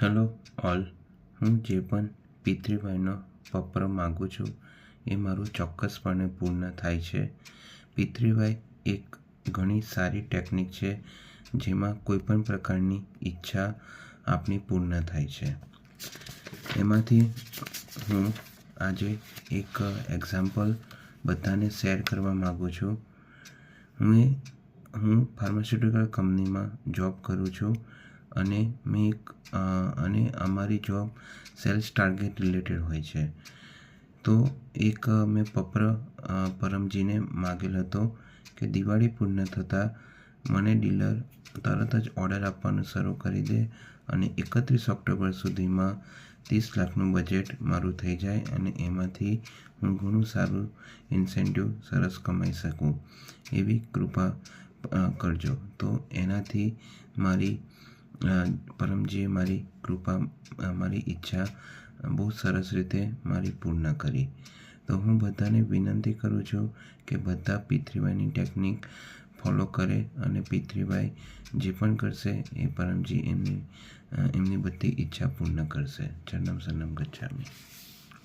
Hello all, હું જે પણ પિતૃભાઈનો પત્ર માગું છું એ મારું ચોક્કસપણે પૂર્ણ થાય છે. પિતૃભાઈ એક ઘણી સારી ટેકનિક છે જેમાં કોઈપણ પ્રકારની ઈચ્છા આપણી પૂર્ણ થાય છે. એમાંથી હું આજે એક એક્ઝામ્પલ બધાને શેર કરવા માગું છું. હું ફાર્માસ્યુટિકલ કંપનીમાં જોબ કરું છું અને અમારી જોબ સેલ્સ ટાર્ગેટ રિલેટેડ હોય છે. તો એક મેં પત્ર પરમજીને માગેલ હતો કે દિવાળી પૂર્ણ થતાં મને ડીલર તરત જ ઓર્ડર આપવાનું શરૂ કરી દે અને 31 ઓક્ટોબર સુધીમાં 30 લાખનું બજેટ મારું થઈ જાય અને એમાંથી હું ઘણું સારું ઇન્સેન્ટિવ સરસ કમાઈ શકું એવી કૃપા કરજો. તો એનાથી પરમજીએ મારી ઈચ્છા બહુ સરસ રીતે મારી પૂર્ણ કરી. તો હું બધાને વિનંતી કરું છું કે બધા પિતૃભાઈની ટેકનિક ફોલો કરે અને પિતૃભાઈ જે પણ કરશે એ પરમજી એમની બધી ઈચ્છા પૂર્ણ કરશે. ચરણમ શરણમ ગચ્છામિ.